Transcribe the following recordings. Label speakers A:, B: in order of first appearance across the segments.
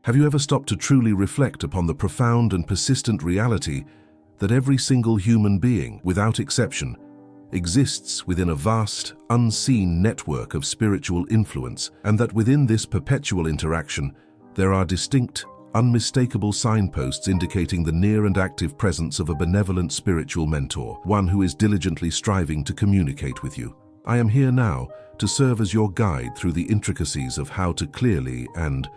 A: Have you ever stopped to truly reflect upon the profound and persistent reality that every single human being, without exception, exists within a vast, unseen network of spiritual influence, and that within this perpetual interaction, there are distinct, unmistakable signposts indicating the near and active presence of a benevolent spiritual mentor, one who is diligently striving to communicate with you? I am here now to serve as your guide through the intricacies of how to clearly and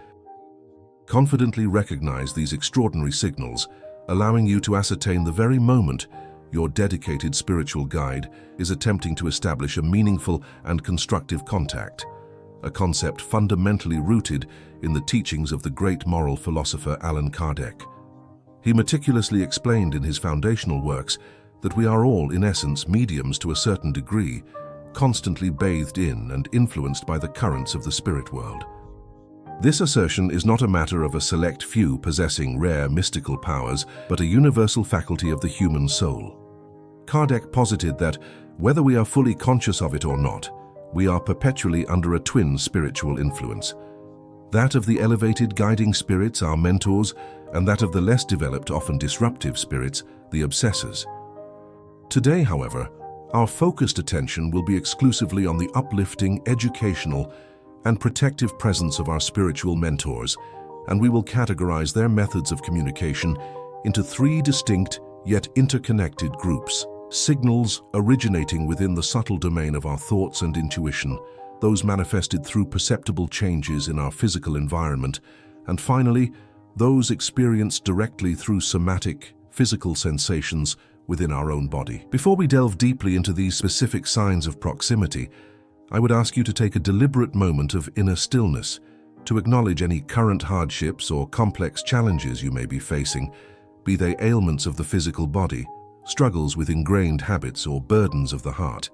A: confidently recognize these extraordinary signals, allowing you to ascertain the very moment your dedicated spiritual guide is attempting to establish a meaningful and constructive contact, a concept fundamentally rooted in the teachings of the great moral philosopher Allan Kardec. He meticulously explained in his foundational works that we are all, in essence, mediums to a certain degree, constantly bathed in and influenced by the currents of the spirit world. This assertion is not a matter of a select few possessing rare mystical powers, but a universal faculty of the human soul. Kardec posited that, whether we are fully conscious of it or not, we are perpetually under a twin spiritual influence. That of the elevated guiding spirits, our mentors, and that of the less developed, often disruptive spirits, the obsessors. Today, however, our focused attention will be exclusively on the uplifting, educational, and protective presence of our spiritual mentors, and we will categorize their methods of communication into three distinct yet interconnected groups: signals originating within the subtle domain of our thoughts and intuition, those manifested through perceptible changes in our physical environment, and finally, those experienced directly through somatic, physical sensations within our own body. Before we delve deeply into these specific signs of proximity, I would ask you to take a deliberate moment of inner stillness to acknowledge any current hardships or complex challenges you may be facing, be they ailments of the physical body, struggles with ingrained habits, or burdens of the heart.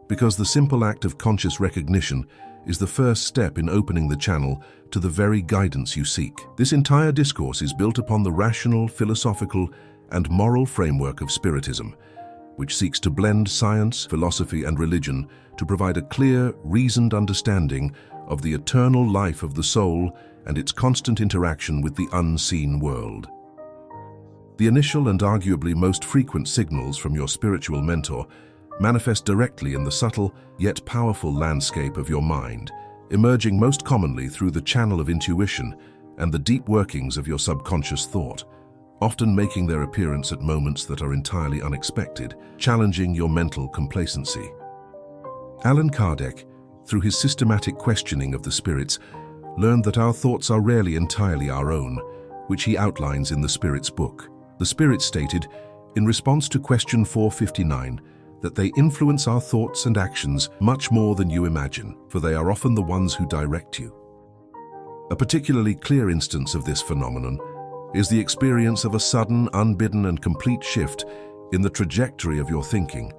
A: Because the simple act of conscious recognition is the first step in opening the channel to the very guidance you seek. This entire discourse is built upon the rational, philosophical, and moral framework of Spiritism, which seeks to blend science, philosophy, and religion to provide a clear, reasoned understanding of the eternal life of the soul and its constant interaction with the unseen world. The initial and arguably most frequent signals from your spiritual mentor manifest directly in the subtle yet powerful landscape of your mind, emerging most commonly through the channel of intuition and the deep workings of your subconscious thought, often making their appearance at moments that are entirely unexpected, challenging your mental complacency. Allan Kardec, through his systematic questioning of the spirits, learned that our thoughts are rarely entirely our own, which he outlines in the Spirit's book. The Spirit stated, in response to question 459, that they influence our thoughts and actions much more than you imagine, for they are often the ones who direct you. A particularly clear instance of this phenomenon is the experience of a sudden, unbidden, and complete shift in the trajectory of your thinking,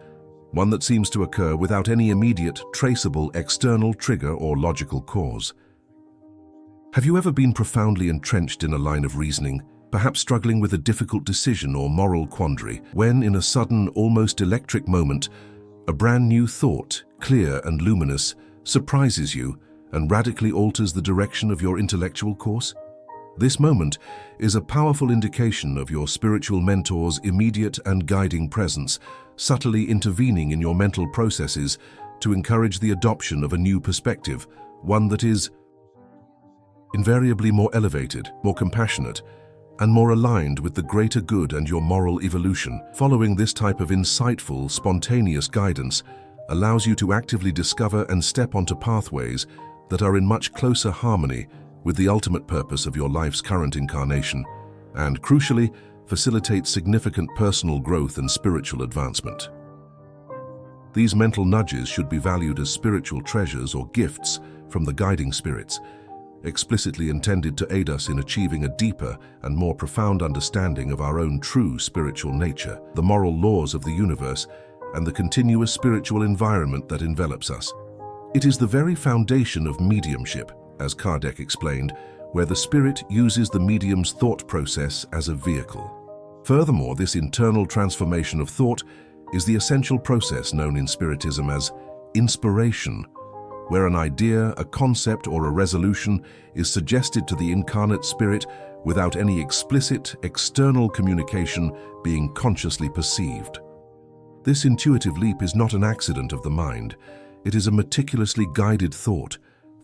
A: one that seems to occur without any immediate, traceable external trigger or logical cause. Have you ever been profoundly entrenched in a line of reasoning, perhaps struggling with a difficult decision or moral quandary, when in a sudden, almost electric moment, a brand new thought, clear and luminous, surprises you and radically alters the direction of your intellectual course? This moment is a powerful indication of your spiritual mentor's immediate and guiding presence, subtly intervening in your mental processes to encourage the adoption of a new perspective, one that is invariably more elevated, more compassionate, and more aligned with the greater good and your moral evolution. Following this type of insightful, spontaneous guidance allows you to actively discover and step onto pathways that are in much closer harmony with the ultimate purpose of your life's current incarnation, and, crucially, facilitate significant personal growth and spiritual advancement. These mental nudges should be valued as spiritual treasures or gifts from the guiding spirits, explicitly intended to aid us in achieving a deeper and more profound understanding of our own true spiritual nature, the moral laws of the universe, and the continuous spiritual environment that envelops us. It is the very foundation of mediumship, as Kardec explained, where the spirit uses the medium's thought process as a vehicle. Furthermore, this internal transformation of thought is the essential process known in Spiritism as inspiration, where an idea, a concept, or a resolution is suggested to the incarnate spirit without any explicit, external communication being consciously perceived. This intuitive leap is not an accident of the mind. It is a meticulously guided thought,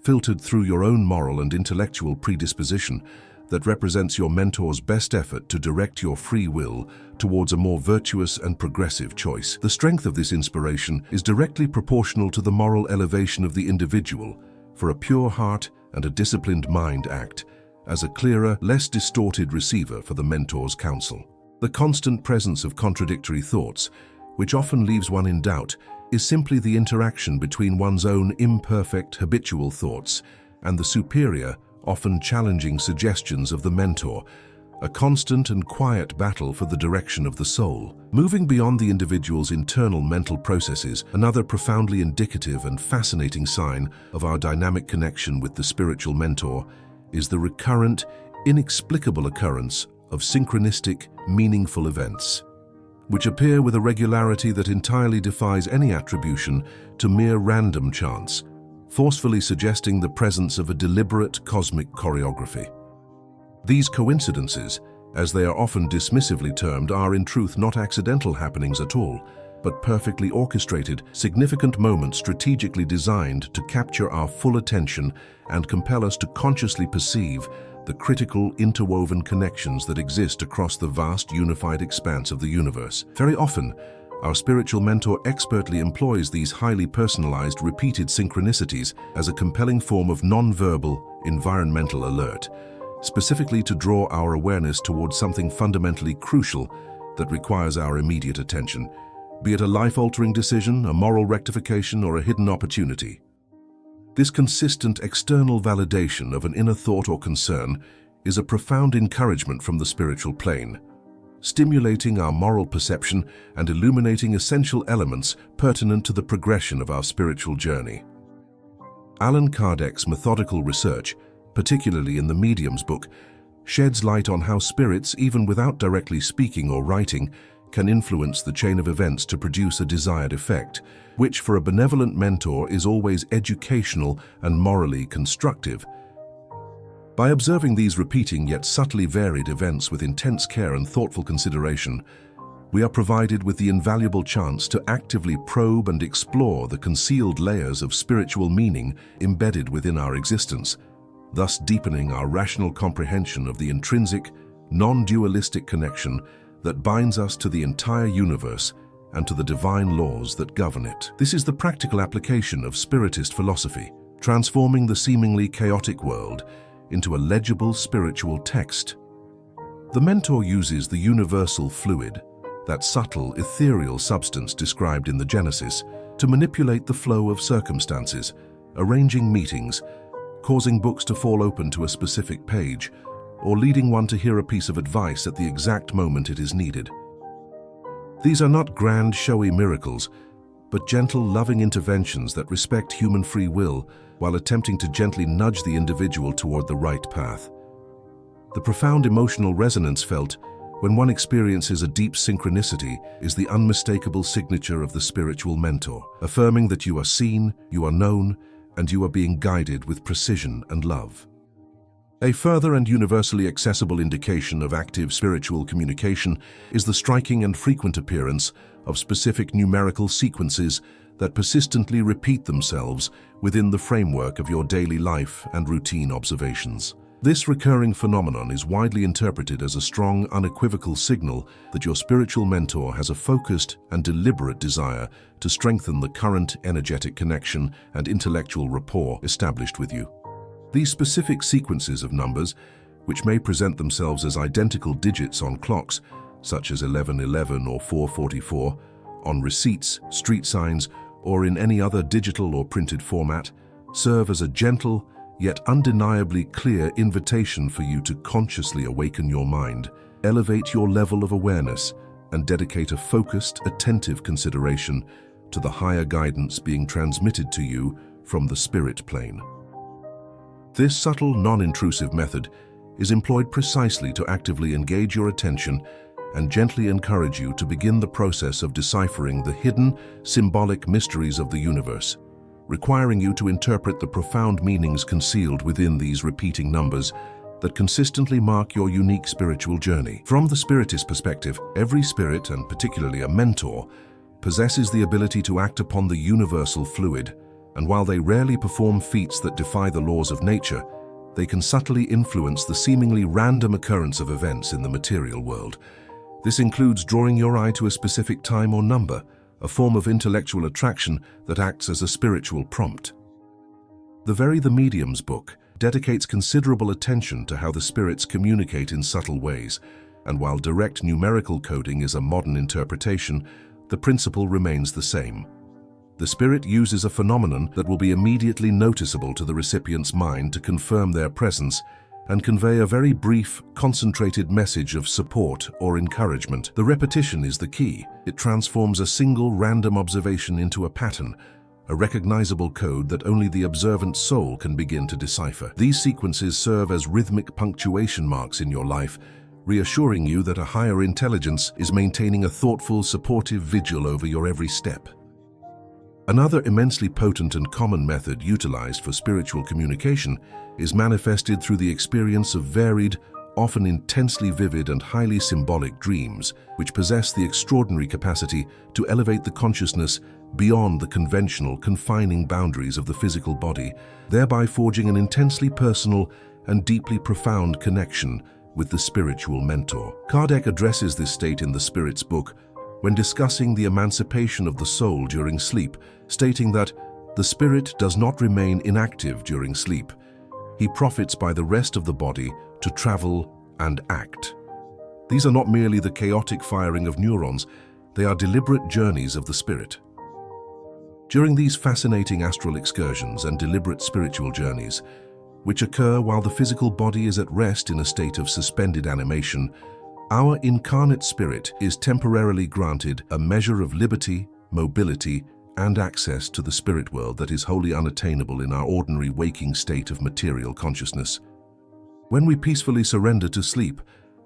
A: filtered through your own moral and intellectual predisposition, that represents your mentor's best effort to direct your free will towards a more virtuous and progressive choice. The strength of this inspiration is directly proportional to the moral elevation of the individual, for a pure heart and a disciplined mind act as a clearer, less distorted receiver for the mentor's counsel. The constant presence of contradictory thoughts, which often leaves one in doubt, is simply the interaction between one's own imperfect, habitual thoughts and the superior, often challenging suggestions of the mentor, a constant and quiet battle for the direction of the soul. Moving beyond the individual's internal mental processes, another profoundly indicative and fascinating sign of our dynamic connection with the spiritual mentor is the recurrent, inexplicable occurrence of synchronistic, meaningful events, which appear with a regularity that entirely defies any attribution to mere random chance, forcefully suggesting the presence of a deliberate cosmic choreography. These coincidences, as they are often dismissively termed, are in truth not accidental happenings at all, but perfectly orchestrated, significant moments strategically designed to capture our full attention and compel us to consciously perceive the critical, interwoven connections that exist across the vast, unified expanse of the universe. Very often, our spiritual mentor expertly employs these highly personalized, repeated synchronicities as a compelling form of non-verbal, environmental alert, specifically to draw our awareness towards something fundamentally crucial that requires our immediate attention, be it a life-altering decision, a moral rectification, or a hidden opportunity. This consistent external validation of an inner thought or concern is a profound encouragement from the spiritual plane, stimulating our moral perception and illuminating essential elements pertinent to the progression of our spiritual journey. Allan Kardec's methodical research, particularly in the Medium's book, sheds light on how spirits, even without directly speaking or writing, can influence the chain of events to produce a desired effect, which for a benevolent mentor is always educational and morally constructive. By observing these repeating yet subtly varied events with intense care and thoughtful consideration, we are provided with the invaluable chance to actively probe and explore the concealed layers of spiritual meaning embedded within our existence, thus deepening our rational comprehension of the intrinsic, non-dualistic connection that binds us to the entire universe and to the divine laws that govern it. This is the practical application of Spiritist philosophy, transforming the seemingly chaotic world into a legible spiritual text. The mentor uses the universal fluid, that subtle, ethereal substance described in the Genesis, to manipulate the flow of circumstances, arranging meetings, causing books to fall open to a specific page, or leading one to hear a piece of advice at the exact moment it is needed. These are not grand, showy miracles, but gentle, loving interventions that respect human free will while attempting to gently nudge the individual toward the right path. The profound emotional resonance felt when one experiences a deep synchronicity is the unmistakable signature of the spiritual mentor, affirming that you are seen, you are known, and you are being guided with precision and love. A further and universally accessible indication of active spiritual communication is the striking and frequent appearance of specific numerical sequences that persistently repeat themselves within the framework of your daily life and routine observations. This recurring phenomenon is widely interpreted as a strong, unequivocal signal that your spiritual mentor has a focused and deliberate desire to strengthen the current energetic connection and intellectual rapport established with you. These specific sequences of numbers, which may present themselves as identical digits on clocks, such as 1111 or 444, on receipts, street signs, or in any other digital or printed format, serve as a gentle, yet undeniably clear invitation for you to consciously awaken your mind, elevate your level of awareness, and dedicate a focused, attentive consideration to the higher guidance being transmitted to you from the spirit plane. This subtle, non-intrusive method is employed precisely to actively engage your attention and gently encourage you to begin the process of deciphering the hidden, symbolic mysteries of the universe, requiring you to interpret the profound meanings concealed within these repeating numbers that consistently mark your unique spiritual journey. From the spiritist perspective, every spirit, and particularly a mentor, possesses the ability to act upon the universal fluid, and while they rarely perform feats that defy the laws of nature, they can subtly influence the seemingly random occurrence of events in the material world. This includes drawing your eye to a specific time or number, a form of intellectual attraction that acts as a spiritual prompt. The Medium's book dedicates considerable attention to how the spirits communicate in subtle ways, and while direct numerical coding is a modern interpretation, the principle remains the same. The spirit uses a phenomenon that will be immediately noticeable to the recipient's mind to confirm their presence and convey a very brief, concentrated message of support or encouragement. The repetition is the key. It transforms a single random observation into a pattern, a recognizable code that only the observant soul can begin to decipher. These sequences serve as rhythmic punctuation marks in your life, reassuring you that a higher intelligence is maintaining a thoughtful, supportive vigil over your every step. Another immensely potent and common method utilized for spiritual communication is manifested through the experience of varied, often intensely vivid and highly symbolic dreams, which possess the extraordinary capacity to elevate the consciousness beyond the conventional, confining boundaries of the physical body, thereby forging an intensely personal and deeply profound connection with the spiritual mentor. Kardec addresses this state in the Spirit's book when discussing the emancipation of the soul during sleep, stating that the spirit does not remain inactive during sleep. He profits by the rest of the body to travel and act. These are not merely the chaotic firing of neurons, they are deliberate journeys of the spirit. During these fascinating astral excursions and deliberate spiritual journeys, which occur while the physical body is at rest in a state of suspended animation, our incarnate spirit is temporarily granted a measure of liberty, mobility, and access to the spirit world that is wholly unattainable in our ordinary waking state of material consciousness. When we peacefully surrender to sleep,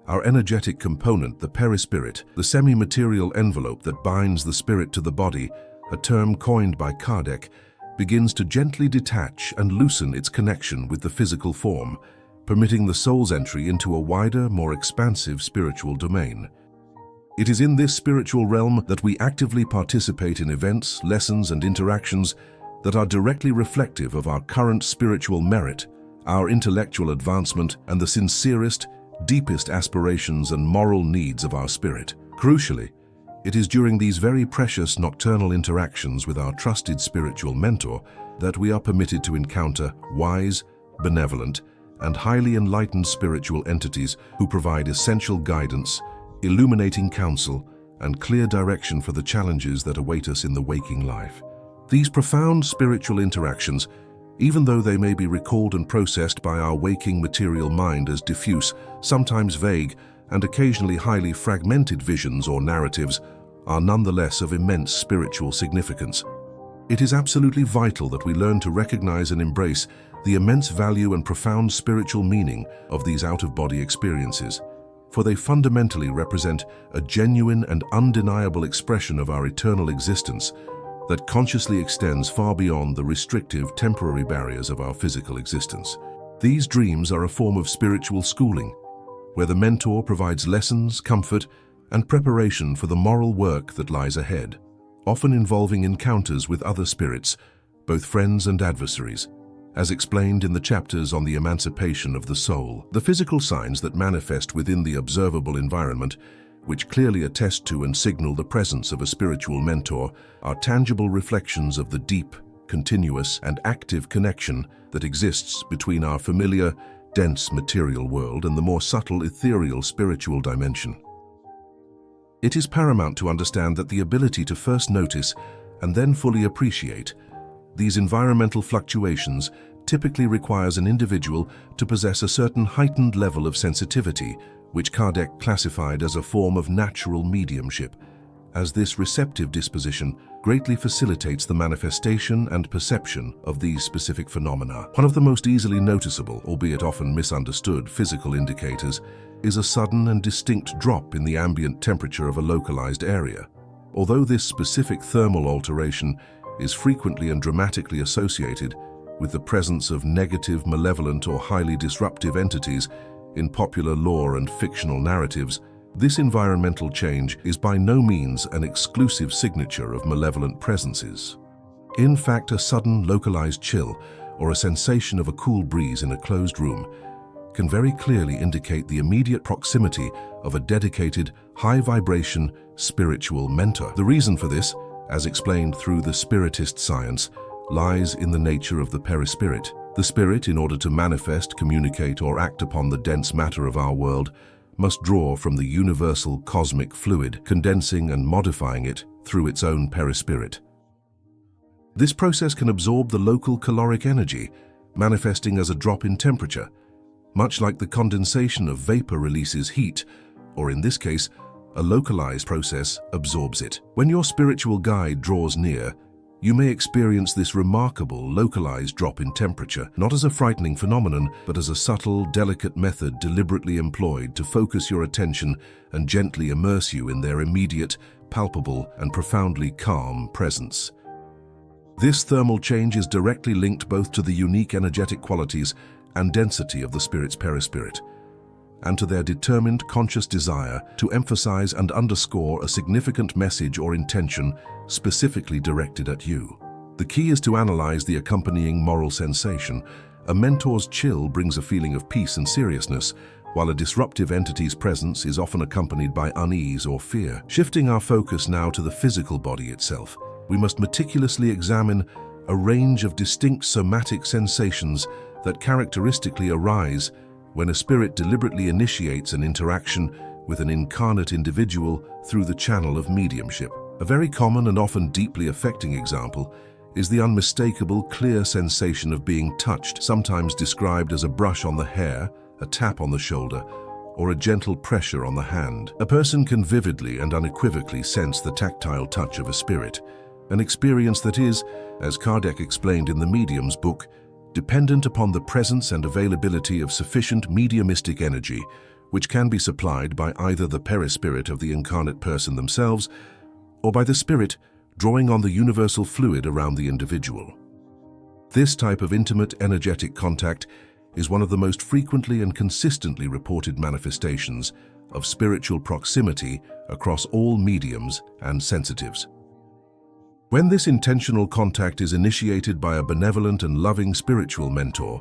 A: our energetic component, the perispirit, the semi-material envelope that binds the spirit to the body, a term coined by Kardec, begins to gently detach and loosen its connection with the physical form, permitting the soul's entry into a wider, more expansive spiritual domain. It is in this spiritual realm that we actively participate in events, lessons, and interactions that are directly reflective of our current spiritual merit, our intellectual advancement, and the sincerest, deepest aspirations and moral needs of our spirit. Crucially, it is during these very precious nocturnal interactions with our trusted spiritual mentor that we are permitted to encounter wise, benevolent, and highly enlightened spiritual entities who provide essential guidance, illuminating counsel, and clear direction for the challenges that await us in the waking life. These profound spiritual interactions, even though they may be recalled and processed by our waking material mind as diffuse, sometimes vague, and occasionally highly fragmented visions or narratives, are nonetheless of immense spiritual significance. It is absolutely vital that we learn to recognize and embrace the immense value and profound spiritual meaning of these out-of-body experiences, for they fundamentally represent a genuine and undeniable expression of our eternal existence that consciously extends far beyond the restrictive, temporary barriers of our physical existence. These dreams are a form of spiritual schooling, where the mentor provides lessons, comfort, and preparation for the moral work that lies ahead, often involving encounters with other spirits, both friends and adversaries. As explained in the chapters on the emancipation of the soul, the physical signs that manifest within the observable environment, which clearly attest to and signal the presence of a spiritual mentor, are tangible reflections of the deep, continuous, and active connection that exists between our familiar, dense material world and the more subtle, ethereal spiritual dimension. It is paramount to understand that the ability to first notice and then fully appreciate these environmental fluctuations typically requires an individual to possess a certain heightened level of sensitivity, which Kardec classified as a form of natural mediumship, as this receptive disposition greatly facilitates the manifestation and perception of these specific phenomena. One of the most easily noticeable, albeit often misunderstood, physical indicators is a sudden and distinct drop in the ambient temperature of a localized area. Although this specific thermal alteration is frequently and dramatically associated with the presence of negative, malevolent, or highly disruptive entities in popular lore and fictional narratives. This environmental change is by no means an exclusive signature of malevolent presences. In fact, a sudden localized chill or a sensation of a cool breeze in a closed room can very clearly indicate the immediate proximity of a dedicated, high-vibration spiritual mentor. The reason for this, as explained through the spiritist science, lies in the nature of the perispirit. The spirit, in order to manifest, communicate, or act upon the dense matter of our world, must draw from the universal cosmic fluid, condensing and modifying it through its own perispirit. This process can absorb the local caloric energy, manifesting as a drop in temperature, much like the condensation of vapor releases heat, or in this case, a localized process absorbs it. When your spiritual guide draws near, you may experience this remarkable localized drop in temperature, not as a frightening phenomenon, but as a subtle, delicate method deliberately employed to focus your attention and gently immerse you in their immediate, palpable, and profoundly calm presence. This thermal change is directly linked both to the unique energetic qualities and density of the spirit's perispirit, and to their determined conscious desire to emphasize and underscore a significant message or intention specifically directed at you. The key is to analyze the accompanying moral sensation. A mentor's chill brings a feeling of peace and seriousness, while a disruptive entity's presence is often accompanied by unease or fear. Shifting our focus now to the physical body itself, we must meticulously examine a range of distinct somatic sensations that characteristically arise when a spirit deliberately initiates an interaction with an incarnate individual through the channel of mediumship. A very common and often deeply affecting example is the unmistakable, clear sensation of being touched, sometimes described as a brush on the hair, a tap on the shoulder, or a gentle pressure on the hand. A person can vividly and unequivocally sense the tactile touch of a spirit, an experience that is, as Kardec explained in the Medium's book, dependent upon the presence and availability of sufficient mediumistic energy, which can be supplied by either the perispirit of the incarnate person themselves or by the spirit drawing on the universal fluid around the individual. This type of intimate energetic contact is one of the most frequently and consistently reported manifestations of spiritual proximity across all mediums and sensitives. When this intentional contact is initiated by a benevolent and loving spiritual mentor,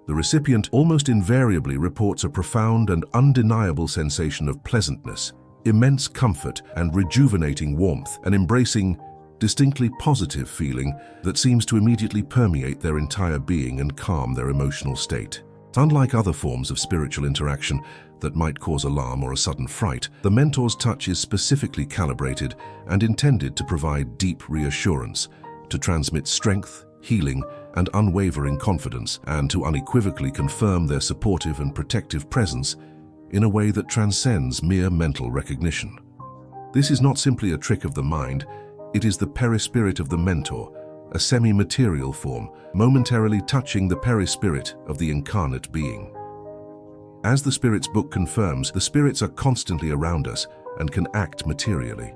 A: the recipient almost invariably reports a profound and undeniable sensation of pleasantness, immense comfort, and rejuvenating warmth, an embracing, distinctly positive feeling that seems to immediately permeate their entire being and calm their emotional state. Unlike other forms of spiritual interaction that might cause alarm or a sudden fright, the mentor's touch is specifically calibrated and intended to provide deep reassurance, to transmit strength, healing, and unwavering confidence, and to unequivocally confirm their supportive and protective presence in a way that transcends mere mental recognition. This is not simply a trick of the mind, it is the perispirit of the mentor, a semi-material form, momentarily touching the perispirit of the incarnate being. As the Spirit's book confirms, the spirits are constantly around us and can act materially.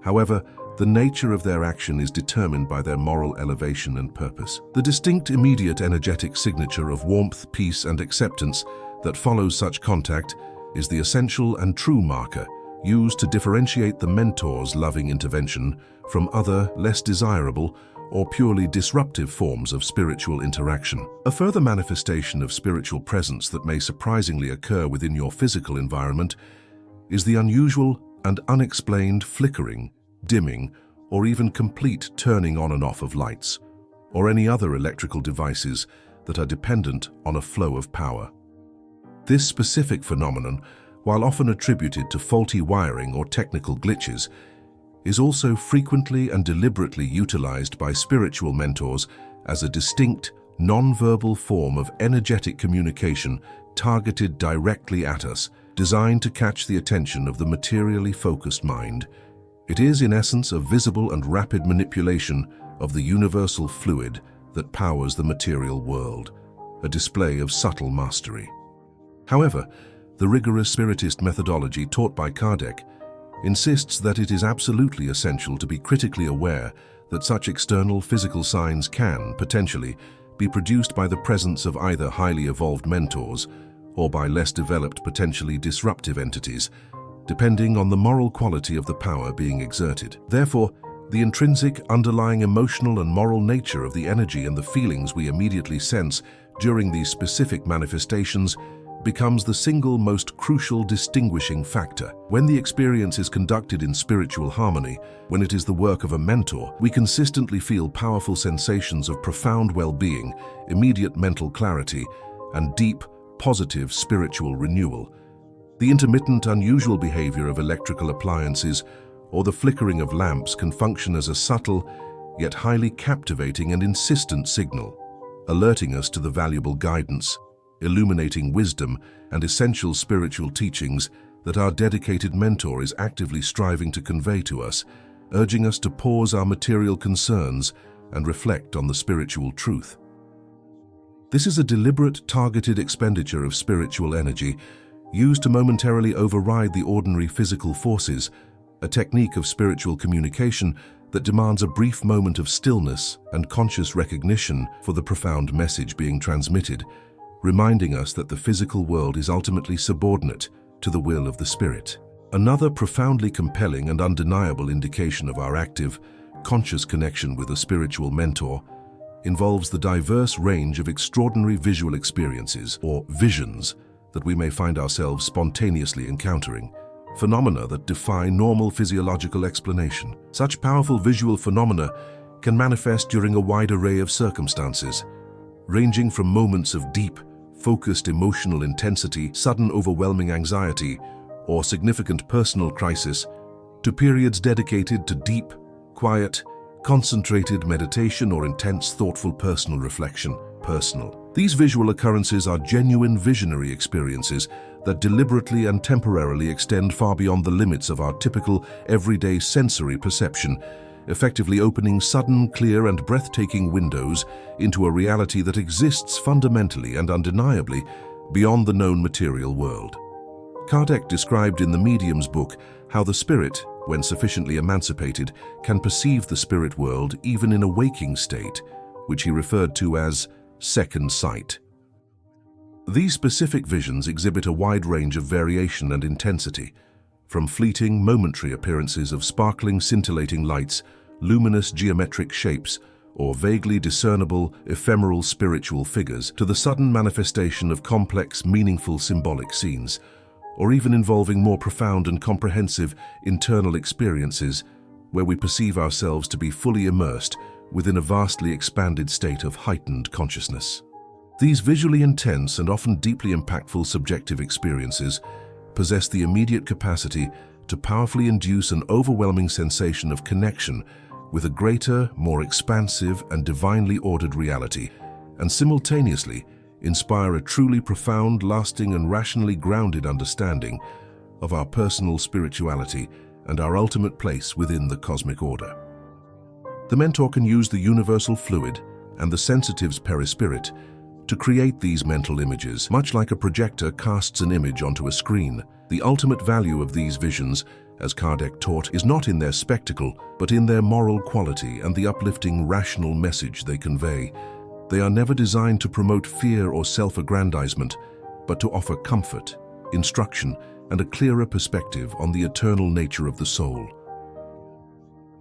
A: However, the nature of their action is determined by their moral elevation and purpose. The distinct immediate energetic signature of warmth, peace, and acceptance that follows such contact is the essential and true marker used to differentiate the mentor's loving intervention from other, less desirable, or purely disruptive forms of spiritual interaction. A further manifestation of spiritual presence that may surprisingly occur within your physical environment is the unusual and unexplained flickering, dimming, or even complete turning on and off of lights, or any other electrical devices that are dependent on a flow of power. This specific phenomenon, while often attributed to faulty wiring or technical glitches, is also frequently and deliberately utilized by spiritual mentors as a distinct, non-verbal form of energetic communication targeted directly at us, designed to catch the attention of the materially focused mind. It is, in essence, a visible and rapid manipulation of the universal fluid that powers the material world, a display of subtle mastery. However, the rigorous spiritist methodology taught by Kardec insists that it is absolutely essential to be critically aware that such external physical signs can, potentially, be produced by the presence of either highly evolved mentors or by less developed, potentially disruptive entities, depending on the moral quality of the power being exerted. Therefore, the intrinsic, underlying emotional and moral nature of the energy and the feelings we immediately sense during these specific manifestations becomes the single most crucial distinguishing factor. When the experience is conducted in spiritual harmony, when it is the work of a mentor, we consistently feel powerful sensations of profound well-being, immediate mental clarity, and deep, positive spiritual renewal. The intermittent, unusual behavior of electrical appliances or the flickering of lamps can function as a subtle, yet highly captivating and insistent signal, alerting us to the valuable guidance, illuminating wisdom, and essential spiritual teachings that our dedicated mentor is actively striving to convey to us, urging us to pause our material concerns and reflect on the spiritual truth. This is a deliberate, targeted expenditure of spiritual energy used to momentarily override the ordinary physical forces, a technique of spiritual communication that demands a brief moment of stillness and conscious recognition for the profound message being transmitted, reminding us that the physical world is ultimately subordinate to the will of the spirit. Another profoundly compelling and undeniable indication of our active, conscious connection with a spiritual mentor involves the diverse range of extraordinary visual experiences, or visions, that we may find ourselves spontaneously encountering, phenomena that defy normal physiological explanation. Such powerful visual phenomena can manifest during a wide array of circumstances, ranging from moments of deep, focused emotional intensity, sudden overwhelming anxiety, or significant personal crisis, to periods dedicated to deep, quiet, concentrated meditation or intense, thoughtful personal reflection. These visual occurrences are genuine visionary experiences that deliberately and temporarily extend far beyond the limits of our typical, everyday sensory perception, effectively opening sudden, clear, and breathtaking windows into a reality that exists fundamentally and undeniably beyond the known material world. Kardec described in the Medium's book how the spirit, when sufficiently emancipated, can perceive the spirit world even in a waking state, which he referred to as second sight. These specific visions exhibit a wide range of variation and intensity, from fleeting, momentary appearances of sparkling, scintillating lights, luminous geometric shapes, or vaguely discernible, ephemeral spiritual figures, to the sudden manifestation of complex, meaningful symbolic scenes, or even involving more profound and comprehensive internal experiences where we perceive ourselves to be fully immersed within a vastly expanded state of heightened consciousness. These visually intense and often deeply impactful subjective experiences possess the immediate capacity to powerfully induce an overwhelming sensation of connection with a greater, more expansive and divinely ordered reality, and simultaneously inspire a truly profound, lasting and rationally grounded understanding of our personal spirituality and our ultimate place within the cosmic order. The mentor can use the universal fluid and the sensitive's perispirit to create these mental images, much like a projector casts an image onto a screen. The ultimate value of these visions, as Kardec taught, is not in their spectacle, but in their moral quality and the uplifting, rational message they convey. They are never designed to promote fear or self-aggrandizement, but to offer comfort, instruction, and a clearer perspective on the eternal nature of the soul.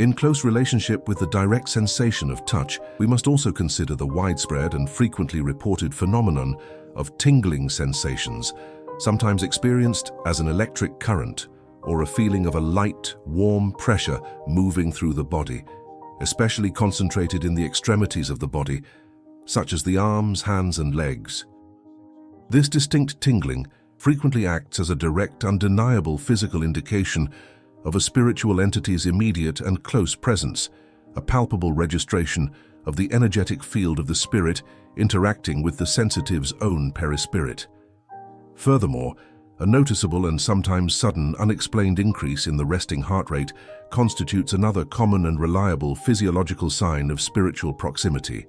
A: In close relationship with the direct sensation of touch, we must also consider the widespread and frequently reported phenomenon of tingling sensations, sometimes experienced as an electric current or a feeling of a light, warm pressure moving through the body, especially concentrated in the extremities of the body, such as the arms, hands, and legs. This distinct tingling frequently acts as a direct, undeniable physical indication of a spiritual entity's immediate and close presence, a palpable registration of the energetic field of the spirit interacting with the sensitive's own perispirit. Furthermore, a noticeable and sometimes sudden, unexplained increase in the resting heart rate constitutes another common and reliable physiological sign of spiritual proximity.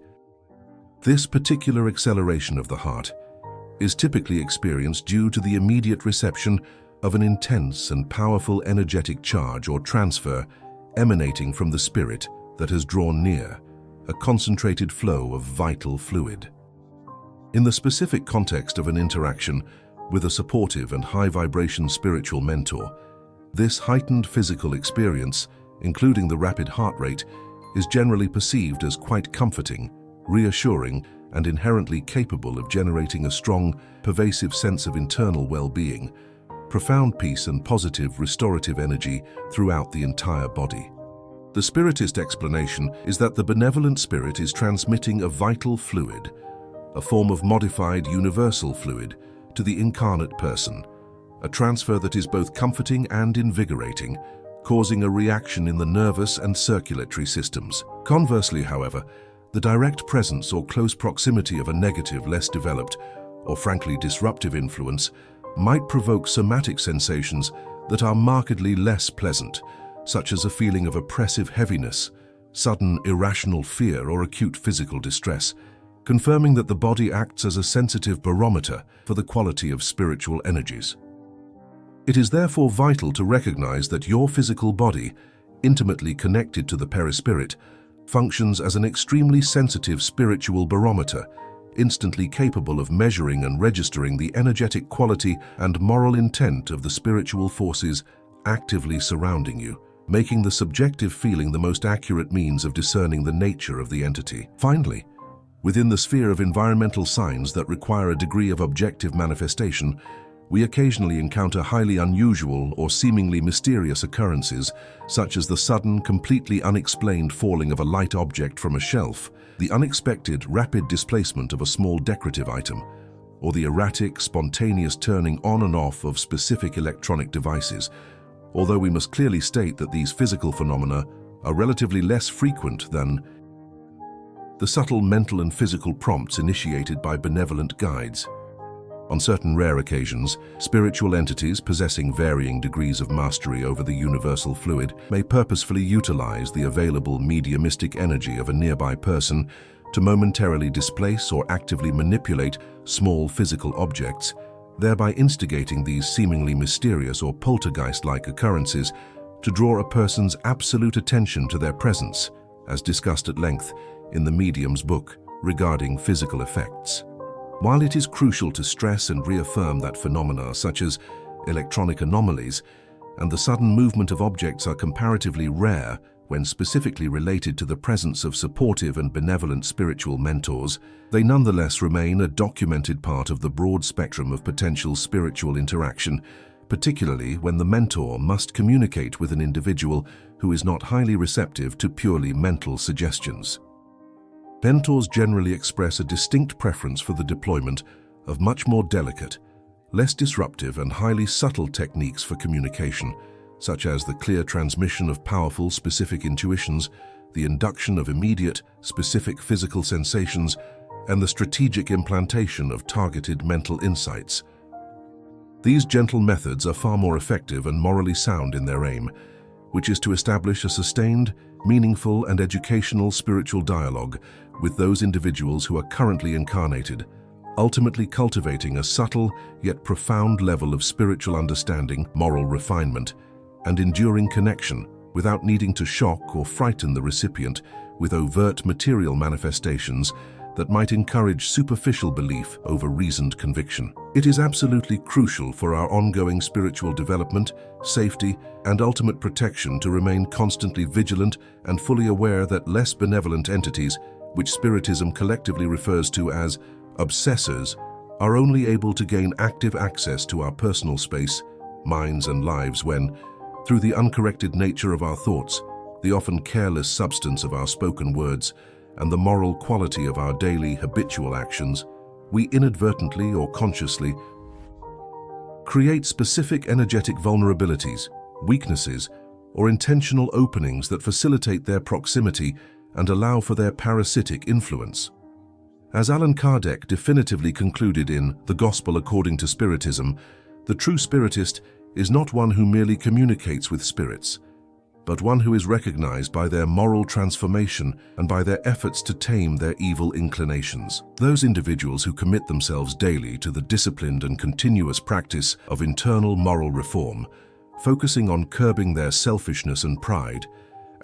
A: This particular acceleration of the heart is typically experienced due to the immediate reception of an intense and powerful energetic charge or transfer emanating from the spirit that has drawn near, a concentrated flow of vital fluid. In the specific context of an interaction with a supportive and high-vibration spiritual mentor, this heightened physical experience, including the rapid heart rate, is generally perceived as quite comforting, reassuring, and inherently capable of generating a strong, pervasive sense of internal well-being, profound peace and positive restorative energy throughout the entire body. The Spiritist explanation is that the benevolent spirit is transmitting a vital fluid, a form of modified universal fluid, to the incarnate person, a transfer that is both comforting and invigorating, causing a reaction in the nervous and circulatory systems. Conversely, however, the direct presence or close proximity of a negative, less developed, or frankly disruptive influence might provoke somatic sensations that are markedly less pleasant, such as a feeling of oppressive heaviness, sudden irrational fear, or acute physical distress, confirming that the body acts as a sensitive barometer for the quality of spiritual energies. It is therefore vital to recognize that your physical body, intimately connected to the perispirit, functions as an extremely sensitive spiritual barometer, instantly capable of measuring and registering the energetic quality and moral intent of the spiritual forces actively surrounding you, making the subjective feeling the most accurate means of discerning the nature of the entity. Finally, within the sphere of environmental signs that require a degree of objective manifestation, we occasionally encounter highly unusual or seemingly mysterious occurrences, such as the sudden, completely unexplained falling of a light object from a shelf, the unexpected, rapid displacement of a small decorative item, or the erratic, spontaneous turning on and off of specific electronic devices, although we must clearly state that these physical phenomena are relatively less frequent than the subtle mental and physical prompts initiated by benevolent guides. On certain rare occasions, spiritual entities possessing varying degrees of mastery over the universal fluid may purposefully utilize the available mediumistic energy of a nearby person to momentarily displace or actively manipulate small physical objects, thereby instigating these seemingly mysterious or poltergeist-like occurrences to draw a person's absolute attention to their presence, as discussed at length in the medium's book regarding physical effects. While it is crucial to stress and reaffirm that phenomena such as electronic anomalies and the sudden movement of objects are comparatively rare when specifically related to the presence of supportive and benevolent spiritual mentors, they nonetheless remain a documented part of the broad spectrum of potential spiritual interaction, particularly when the mentor must communicate with an individual who is not highly receptive to purely mental suggestions. Mentors generally express a distinct preference for the deployment of much more delicate, less disruptive and highly subtle techniques for communication, such as the clear transmission of powerful specific intuitions, the induction of immediate, specific physical sensations, and the strategic implantation of targeted mental insights. These gentle methods are far more effective and morally sound in their aim, which is to establish a sustained, meaningful and educational spiritual dialogue with those individuals who are currently incarnated, ultimately cultivating a subtle yet profound level of spiritual understanding, moral refinement, and enduring connection without needing to shock or frighten the recipient with overt material manifestations that might encourage superficial belief over reasoned conviction. It is absolutely crucial for our ongoing spiritual development, safety, and ultimate protection to remain constantly vigilant and fully aware that less benevolent entities, which Spiritism collectively refers to as obsessors, are only able to gain active access to our personal space, minds, and lives when, through the uncorrected nature of our thoughts, the often careless substance of our spoken words, and the moral quality of our daily habitual actions, we inadvertently or consciously create specific energetic vulnerabilities, weaknesses, or intentional openings that facilitate their proximity and allow for their parasitic influence. As Allan Kardec definitively concluded in The Gospel According to Spiritism, the true Spiritist is not one who merely communicates with spirits, but one who is recognized by their moral transformation and by their efforts to tame their evil inclinations. Those individuals who commit themselves daily to the disciplined and continuous practice of internal moral reform, focusing on curbing their selfishness and pride,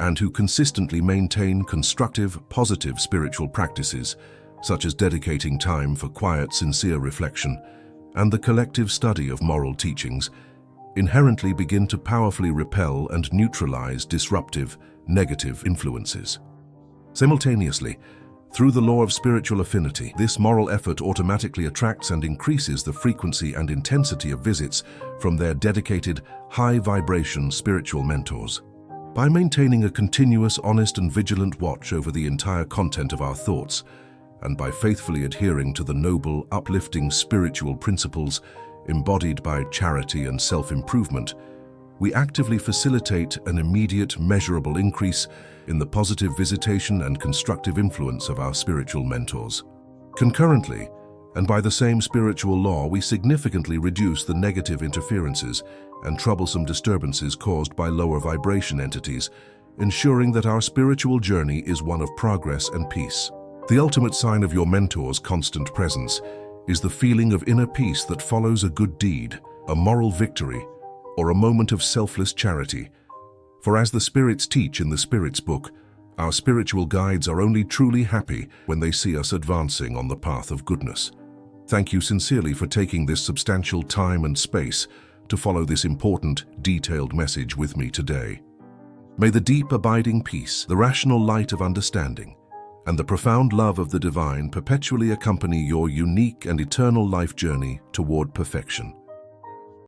A: and who consistently maintain constructive, positive spiritual practices, such as dedicating time for quiet, sincere reflection and the collective study of moral teachings, inherently begin to powerfully repel and neutralize disruptive, negative influences. Simultaneously, through the law of spiritual affinity, this moral effort automatically attracts and increases the frequency and intensity of visits from their dedicated, high-vibration spiritual mentors. By maintaining a continuous, honest and vigilant watch over the entire content of our thoughts, and by faithfully adhering to the noble, uplifting spiritual principles embodied by charity and self-improvement, we actively facilitate an immediate, measurable increase in the positive visitation and constructive influence of our spiritual mentors. Concurrently, and by the same spiritual law, we significantly reduce the negative interferences and troublesome disturbances caused by lower vibration entities, ensuring that our spiritual journey is one of progress and peace. The ultimate sign of your mentor's constant presence is the feeling of inner peace that follows a good deed, a moral victory, or a moment of selfless charity. For as the spirits teach in the Spirit's book, our spiritual guides are only truly happy when they see us advancing on the path of goodness. Thank you sincerely for taking this substantial time and space to follow this important, detailed message with me today. May the deep, abiding peace, the rational light of understanding, and the profound love of the divine perpetually accompany your unique and eternal life journey toward perfection.